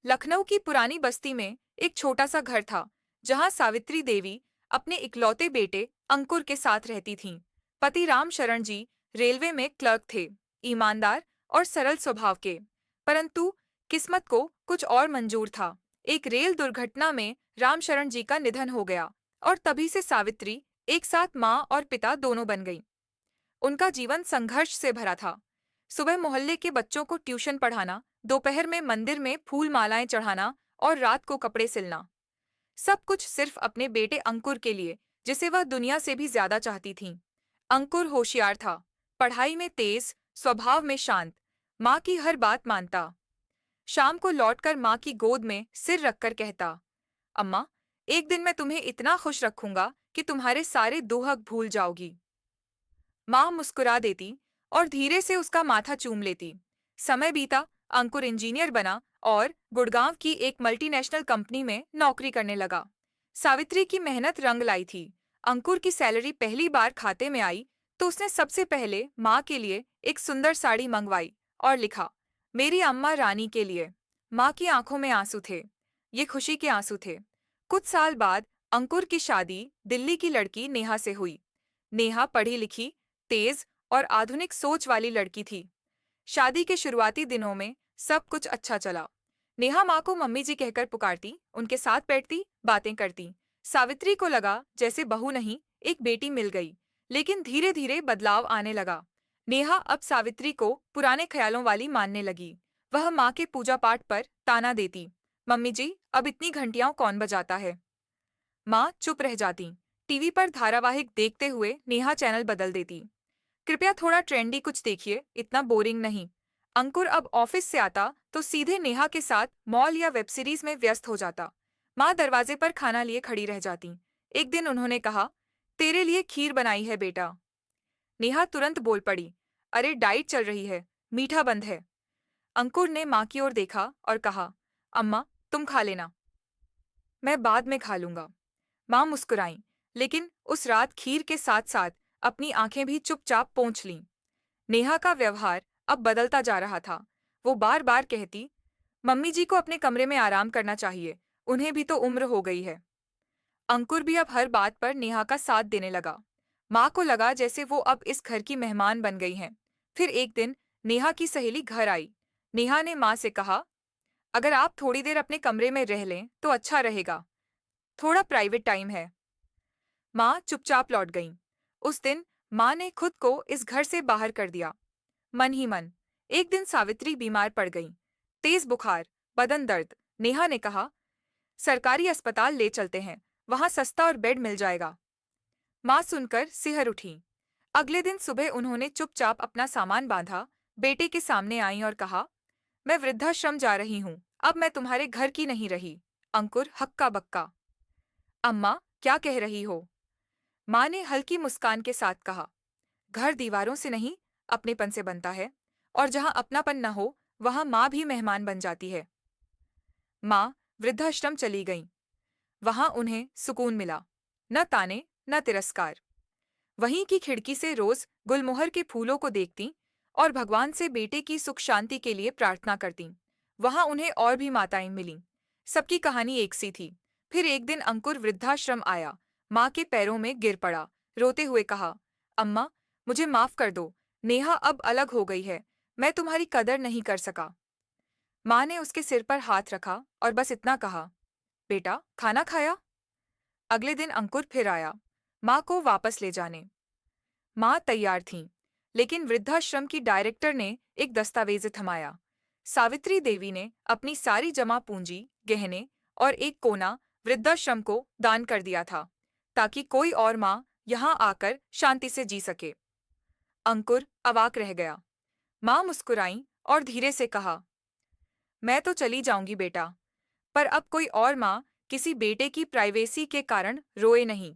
लखनऊ की पुरानी बस्ती में एक छोटा सा घर था जहां सावित्री देवी अपने इकलौते बेटे अंकुर के साथ रहती थीं। पति राम शरण जी रेलवे में क्लर्क थे, ईमानदार और सरल स्वभाव के। परंतु किस्मत को कुछ और मंजूर था। एक रेल दुर्घटना में राम शरण जी का निधन हो गया और तभी से सावित्री एक साथ माँ और पिता दोनों बन गईं। उनका जीवन संघर्ष से भरा था। सुबह मोहल्ले के बच्चों को ट्यूशन पढ़ाना, दोपहर में मंदिर में फूल मालाएं चढ़ाना और रात को कपड़े सिलना। सब कुछ सिर्फ अपने बेटे अंकुर के लिए, जिसे वह दुनिया से भी ज्यादा चाहती थीं। अंकुर होशियार था, पढ़ाई में तेज, स्वभाव में शांत, माँ की हर बात मानता। शाम को लौटकर माँ की गोद में सिर रखकर कहता, अम्मा, एक दिन मैं तुम्हें इतना खुश रखूंगा कि तुम्हारे सारे दुहक भूल जाओगी। माँ मुस्कुरा देती और धीरे से उसका माथा चूम लेती। समय बीता, अंकुर इंजीनियर बना और गुड़गांव की एक मल्टीनेशनल कंपनी में नौकरी करने लगा। सावित्री की मेहनत रंग लाई थी। अंकुर की सैलरी पहली बार खाते में आई तो उसने सबसे पहले माँ के लिए एक सुंदर साड़ी मंगवाई और लिखा, मेरी अम्मा रानी के लिए। माँ की आंखों में आंसू थे। ये खुशी के आंसू थे। कुछ साल बाद अंकुर की शादी दिल्ली की लड़की नेहा से हुई। नेहा पढ़ी लिखी, तेज और आधुनिक सोच वाली लड़की थी। शादी के शुरुआती दिनों में सब कुछ अच्छा चला। नेहा माँ को मम्मी जी कहकर पुकारती, उनके साथ बैठती, बातें करती। सावित्री को लगा जैसे बहू नहीं, एक बेटी मिल गई। लेकिन धीरे धीरे बदलाव आने लगा। नेहा अब सावित्री को पुराने ख्यालों वाली मानने लगी। वह माँ के पूजा पाठ पर ताना देती, मम्मी जी, अब इतनी घंटियां कौन बजाता है। माँ चुप रह जाती। टीवी पर धारावाहिक देखते हुए नेहा चैनल बदल देती। कृपया थोड़ा ट्रेंडी कुछ देखिए, इतना बोरिंग नहीं। अंकुर अब ऑफिस से आता तो सीधे नेहा के साथ मॉल या वेब सीरीज में व्यस्त हो जाता। माँ दरवाजे पर खाना लिए खड़ी रह जाती। एक दिन उन्होंने कहा, तेरे लिए खीर बनाई है बेटा। नेहा तुरंत बोल पड़ी, अरे डाइट चल रही है, मीठा बंद है। अंकुर ने माँ की ओर देखा और कहा, अम्मा, तुम खा लेना, मैं बाद में खा लूंगा। माँ मुस्कुराईं, लेकिन उस रात खीर के साथ साथ अपनी आंखें भी चुपचाप पोंछ लीं। नेहा का व्यवहार अब बदलता जा रहा था। वो बार बार कहती, मम्मी जी को अपने कमरे में आराम करना चाहिए, उन्हें भी तो उम्र हो गई है। अंकुर भी अब हर बात पर नेहा का साथ देने लगा। माँ को लगा जैसे वो अब इस घर की मेहमान बन गई हैं। फिर एक दिन नेहा की सहेली घर आई। नेहा ने माँ से कहा, अगर आप थोड़ी देर अपने कमरे में रह लें तो अच्छा रहेगा, थोड़ा प्राइवेट टाइम है। माँ चुपचाप लौट गईं। उस दिन माँ ने खुद को इस घर से बाहर कर दिया। मन ही मन। एक दिन सावित्री बीमार पड़ गई। तेज बुखार, बदन दर्द। नेहा ने कहा, सरकारी अस्पताल ले चलते हैं, वहां सस्ता और बेड मिल जाएगा। माँ सुनकर सिहर उठी। अगले दिन सुबह उन्होंने चुपचाप अपना सामान बांधा, बेटे के सामने आई और कहा, मैं वृद्धाश्रम जा रही हूँ, अब मैं तुम्हारे घर की नहीं रही। अंकुर हक्का बक्का। अम्मा, क्या कह रही हो। माँ ने हल्की मुस्कान के साथ कहा, घर दीवारों से नहीं, अपनेपन से बनता है, और जहाँ अपनापन न हो वहाँ माँ भी मेहमान बन जाती है। माँ वृद्धाश्रम चली गईं। वहां उन्हें सुकून मिला, न ताने न तिरस्कार। वहीं की खिड़की से रोज गुलमोहर के फूलों को देखती और भगवान से बेटे की सुख शांति के लिए प्रार्थना करती। वहां उन्हें और भी माताएं मिलीं। सबकी कहानी एक सी थी। फिर एक दिन अंकुर वृद्धाश्रम आया, माँ के पैरों में गिर पड़ा, रोते हुए कहा, अम्मा, मुझे माफ कर दो, नेहा अब अलग हो गई है, मैं तुम्हारी कदर नहीं कर सका। माँ ने उसके सिर पर हाथ रखा और बस इतना कहा, बेटा, खाना खाया। अगले दिन अंकुर फिर आया, माँ को वापस ले जाने। माँ तैयार थीं, लेकिन वृद्धाश्रम की डायरेक्टर ने एक दस्तावेज थमाया। सावित्री देवी ने अपनी सारी जमा पूंजी, गहने और एक कोना वृद्धाश्रम को दान कर दिया था, ताकि कोई और माँ यहाँ आकर शांति से जी सके। अंकुर अवाक रह गया। माँ मुस्कुराई और धीरे से कहा, मैं तो चली जाऊंगी बेटा, पर अब कोई और माँ किसी बेटे की प्राइवेसी के कारण रोए नहीं,